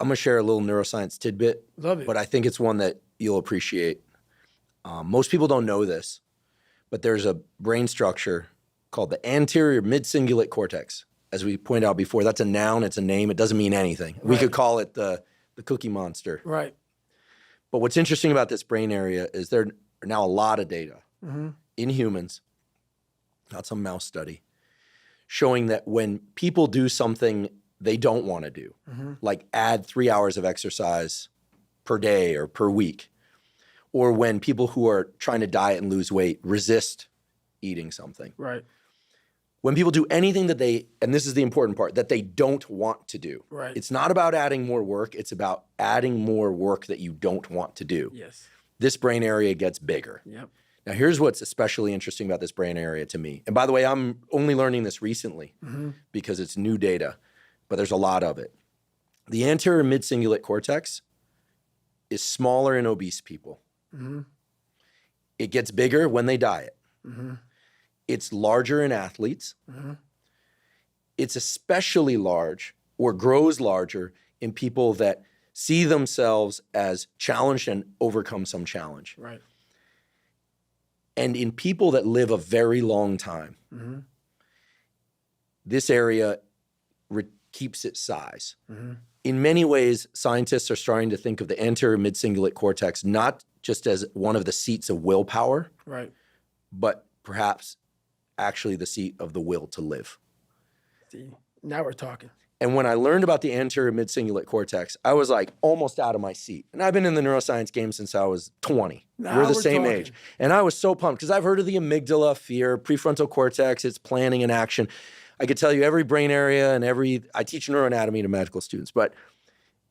I'm going to share a little neuroscience tidbit. Love it. But I think it's one that you'll appreciate. Most people don't know this, but there's a brain structure called the anterior midcingulate cortex. As we pointed out before, that's a noun, it's a name, it doesn't mean anything. Right. We could call it the Cookie Monster. Right. But what's interesting about this brain area is there are now a lot of data in humans, not some mouse study, showing that when people do something they don't want to do, like add 3 hours of exercise per day or per week, or when people who are trying to diet and lose weight resist eating something. Right. When people do anything that they, and this is the important part, that they don't want to do. Right. It's not about adding more work, it's about adding more work that you don't want to do. Yes. This brain area gets bigger. Yep. Now here's what's especially interesting about this brain area to me. And by the way, I'm only learning this recently because it's new data, but there's a lot of it. The anterior midcingulate cortex is smaller in obese people. It gets bigger when they diet. It's larger in athletes. It's especially large or grows larger in people that see themselves as challenged and overcome some challenge. Right. And in people that live a very long time, this area keeps its size. In many ways, scientists are starting to think of the anterior midcingulate cortex not just as one of the seats of willpower, right, but perhaps actually the seat of the will to live. See, now we're talking. And when I learned about the anterior midcingulate cortex, I was like almost out of my seat. And I've been in the neuroscience game since I was 20. We're the same age. And I was so pumped because I've heard of the amygdala, fear, prefrontal cortex, it's planning and action. I could tell you every brain area and I teach neuroanatomy to medical students. But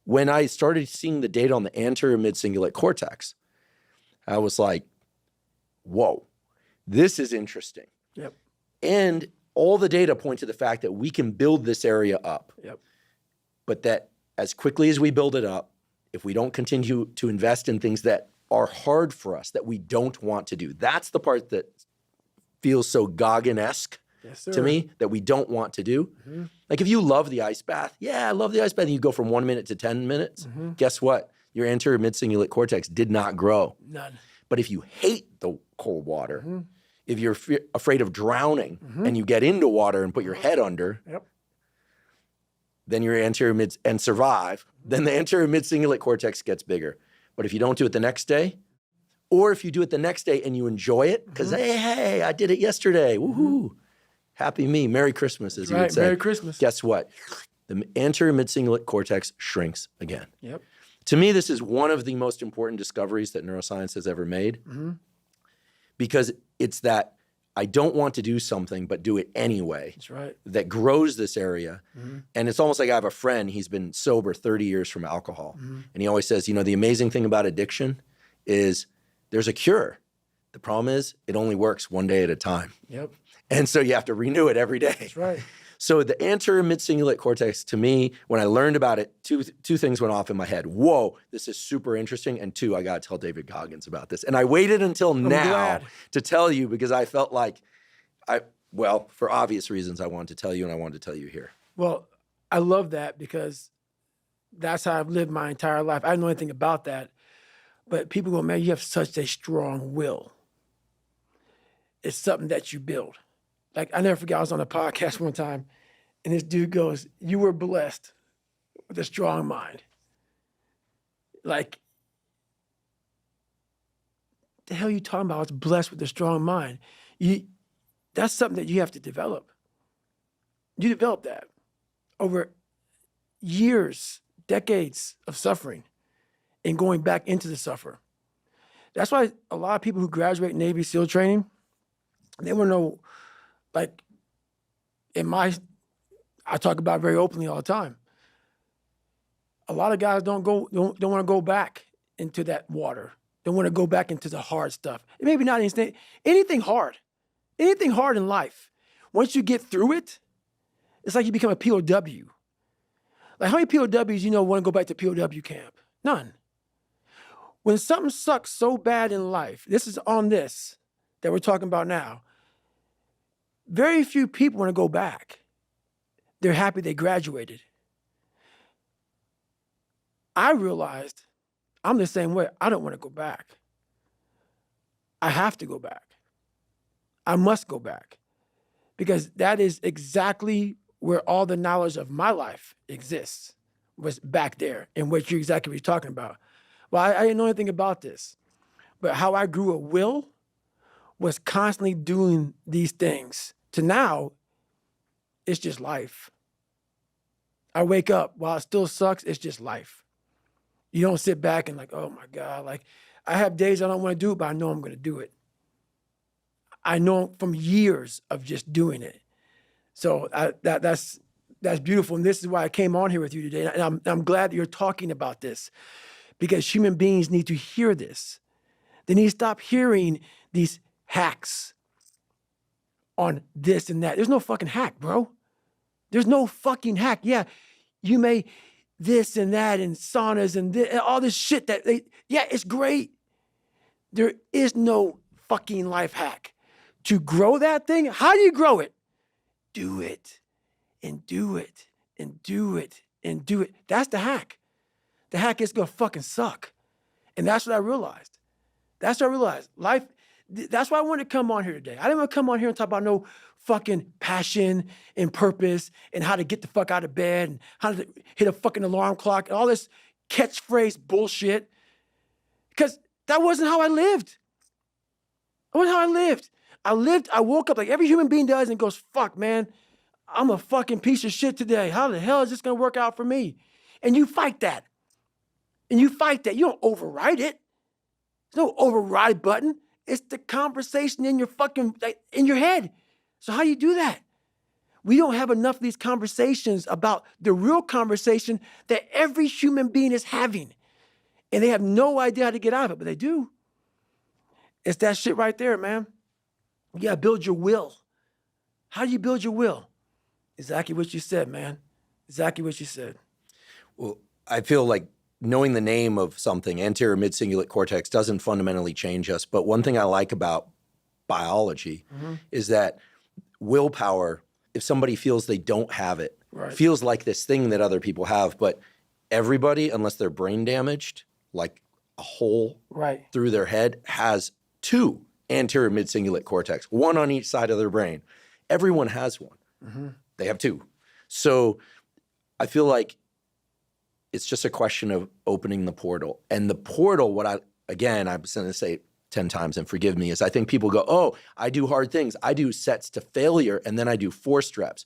when I started seeing the data on the anterior midcingulate cortex, I was like, whoa, this is interesting. Yep. And all the data point to the fact that we can build this area up. Yep. But that as quickly as we build it up, if we don't continue to invest in things that are hard for us, that we don't want to do, that's the part that feels so Goggin-esque to me, that we don't want to do. Like if you love the ice bath, yeah, I love the ice bath, and you go from 1 minute to 10 minutes, guess what? Your anterior midcingulate cortex did not grow. None. But if you hate the cold water, if you're afraid of drowning and you get into water and put your head under, then your anterior mid and survive, then the anterior midcingulate cortex gets bigger. But if you don't do it the next day, or if you do it the next day and you enjoy it, because hey, I did it yesterday, woohoo, happy me, Merry Christmas, as you would say. Merry Christmas. Guess what? The anterior midcingulate cortex shrinks again. Yep. To me, this is one of the most important discoveries that neuroscience has ever made, because it's that I don't want to do something, but do it anyway. That's right. That grows this area. And it's almost like I have a friend, he's been sober 30 years from alcohol. And he always says, you know, the amazing thing about addiction is there's a cure. The problem is it only works one day at a time. Yep. And so you have to renew it every day. That's right. So the anterior midcingulate cortex, to me, when I learned about it, two things went off in my head. Whoa, this is super interesting. And two, I got to tell David Goggins about this. And I waited until now to tell you because I felt like well, for obvious reasons, I wanted to tell you and I wanted to tell you here. Well, I love that because that's how I've lived my entire life. I don't know anything about that. But people go, man, you have such a strong will. It's something that you build. Like, I never forget, I was on a podcast one time, and this dude goes, you were blessed with a strong mind. Like, the hell are you talking about? I was blessed with a strong mind. That's something that you have to develop. You develop that over years, decades of suffering and going back into the suffer. That's why a lot of people who graduate Navy SEAL training, they want to know, like, I talk about it very openly all the time. A lot of guys don't want to go back into that water. Don't want to go back into the hard stuff. Maybe not anything hard. Anything hard in life. Once you get through it, it's like you become a POW. Like, how many POWs you know want to go back to POW camp? None. When something sucks so bad in life, this is on this that we're talking about now, very few people want to go back. They're happy they graduated. I realized I'm the same way. I don't want to go back. I have to go back. I must go back because that is exactly where all the knowledge of my life exists, was back there, and what you're talking about. Well, I didn't know anything about this, but how I grew a will was constantly doing these things to now it's just life. I wake up while it still sucks, it's just life. You don't sit back and like, oh my God, like I have days I don't want to do it, but I know I'm going to do it. I know from years of just doing it. So that's beautiful. And this is why I came on here with you today. And I'm glad that you're talking about this because human beings need to hear this. They need to stop hearing these hacks on this and that. There's no fucking hack, bro. There's no fucking hack. Yeah, you may this and that and saunas and all this shit it's great. There is no fucking life hack. To grow that thing, how do you grow it? Do it and do it and do it and do it. That's the hack. The hack is gonna fucking suck. And that's what I realized. Life, that's why I wanted to come on here today. I didn't want to come on here and talk about no fucking passion and purpose and how to get the fuck out of bed and how to hit a fucking alarm clock and all this catchphrase bullshit. Because that wasn't how I lived. That wasn't how I lived. I woke up like every human being does and goes, fuck, man, I'm a fucking piece of shit today. How the hell is this going to work out for me? And you fight that. You don't override it. There's no override button. It's the conversation in your fucking, in your head. So how do you do that? We don't have enough of these conversations about the real conversation that every human being is having. And they have no idea how to get out of it, but they do. It's that shit right there, man. You gotta build your will. How do you build your will? Exactly what you said, man. Exactly what you said. Well, I feel like knowing the name of something, anterior midcingulate cortex, doesn't fundamentally change us. But one thing I like about biology is that willpower, if somebody feels they don't have it, feels like this thing that other people have. But everybody, unless they're brain damaged, like a hole through their head, has two anterior midcingulate cortex, one on each side of their brain. Everyone has one. They have two. So I feel like it's just a question of opening the portal. And the portal, I'm going to say 10 times and forgive me, is I think people go, oh, I do hard things. I do sets to failure, and then I do forced reps.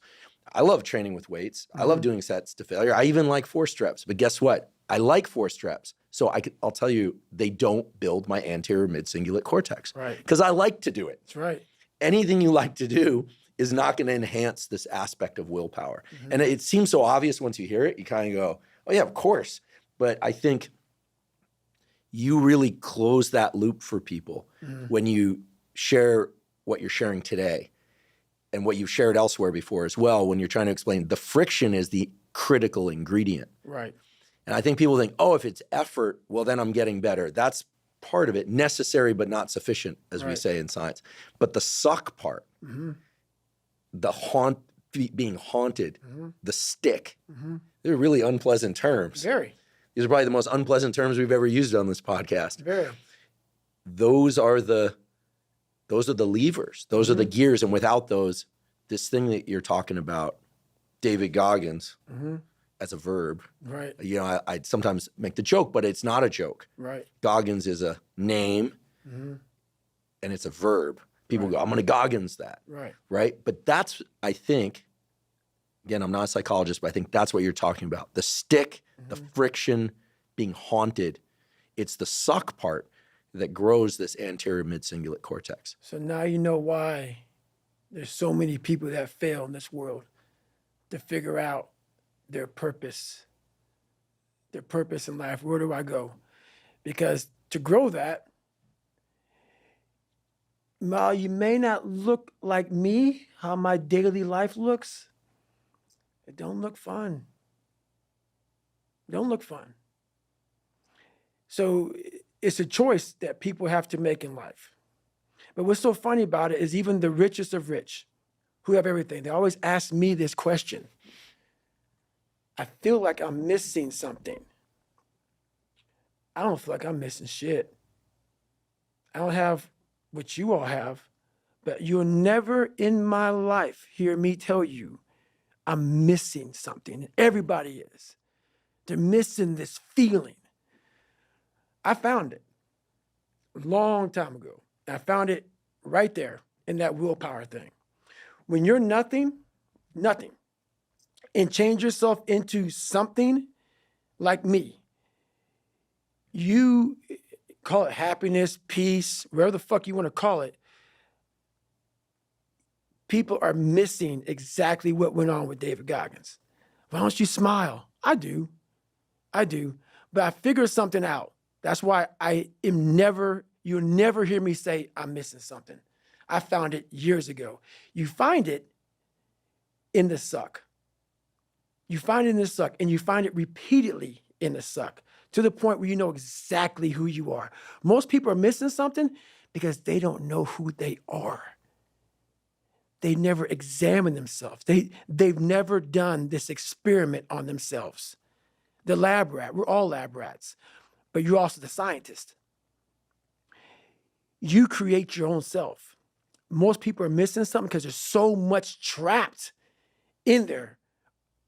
I love training with weights. I love doing sets to failure. I even like forced reps. But guess what? I like forced reps. So I'll tell you, they don't build my anterior midcingulate cortex. Right. Because I like to do it. That's right. Anything you like to do is not going to enhance this aspect of willpower. And it seems so obvious once you hear it. You kind of go, oh yeah, of course. But I think you really close that loop for people when you share what you're sharing today and what you've shared elsewhere before as well, when you're trying to explain the friction is the critical ingredient. Right. And I think people think, oh, if it's effort, well, then I'm getting better. That's part of it, necessary but not sufficient, as we say in science. But the suck part, the being haunted, the stick, they're really unpleasant terms. Very. These are probably the most unpleasant terms we've ever used on this podcast. Very. Those are the levers. Those are the gears. And without those, this thing that you're talking about, David Goggins, as a verb. Right. You know, I sometimes make the joke, but it's not a joke. Right. Goggins is a name and it's a verb. People go, I'm going to Goggins that. Right. Right. But that's, I think, again, I'm not a psychologist, but I think that's what you're talking about. The stick, the friction, being haunted. It's the suck part that grows this anterior midcingulate cortex. So now you know why there's so many people that fail in this world to figure out their purpose in life. Where do I go? Because to grow that, while you may not look like me, how my daily life looks, it don't look fun. It don't look fun. So it's a choice that people have to make in life. But what's so funny about it is even the richest of rich, who have everything, they always ask me this question. I feel like I'm missing something. I don't feel like I'm missing shit. I don't have what you all have, but you'll never in my life hear me tell you I'm missing something. Everybody is. They're missing this feeling. I found it a long time ago. I found it right there in that willpower thing. When you're nothing, and change yourself into something like me, you call it happiness, peace, whatever the fuck you want to call it. People are missing exactly what went on with David Goggins. Why don't you smile? I do. But I figured something out. That's why you'll never hear me say I'm missing something. I found it years ago. You find it in the suck. You find it in the suck, and you find it repeatedly in the suck to the point where you know exactly who you are. Most people are missing something because they don't know who they are. They never examine themselves. They've never done this experiment on themselves. The lab rat, we're all lab rats, but you're also the scientist. You create your own self. Most people are missing something because there's so much trapped in there.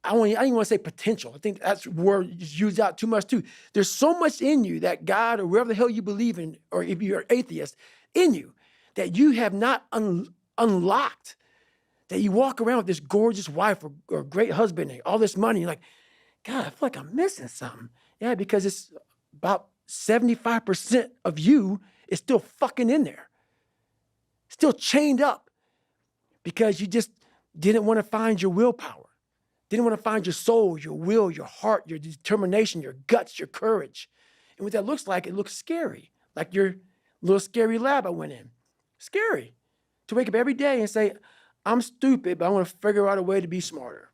I don't even want to say potential. I think that's a word used out too much too. There's so much in you that God or wherever the hell you believe in, or if you're an atheist, in you that you have not unlocked. That you walk around with this gorgeous wife or great husband and all this money. You're like, God, I feel like I'm missing something. Yeah, because it's about 75% of you is still fucking in there. Still chained up because you just didn't want to find your willpower. Didn't want to find your soul, your will, your heart, your determination, your guts, your courage. And what that looks like, it looks scary. Like your little scary lab I went in. Scary. To wake up every day and say, I'm stupid, but I want to figure out a way to be smarter.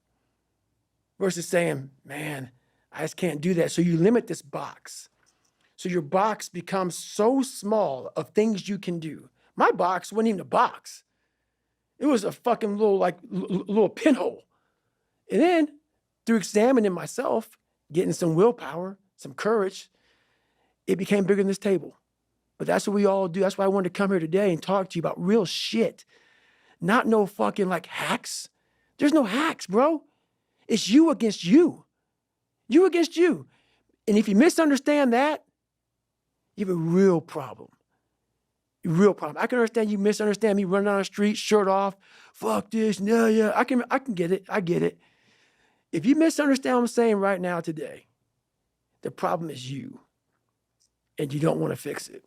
Versus saying, man, I just can't do that. So you limit this box. So your box becomes so small of things you can do. My box wasn't even a box. It was a fucking little pinhole. And then through examining myself, getting some willpower, some courage, it became bigger than this table. But that's what we all do. That's why I wanted to come here today and talk to you about real shit. Not no fucking like hacks. There's no hacks, bro. It's you against you. You against you. And if you misunderstand that, you have a real problem. A real problem. I can understand you misunderstand me running down the street, shirt off, fuck this, no, yeah. I can get it. I get it. If you misunderstand what I'm saying right now today, the problem is you. And you don't want to fix it.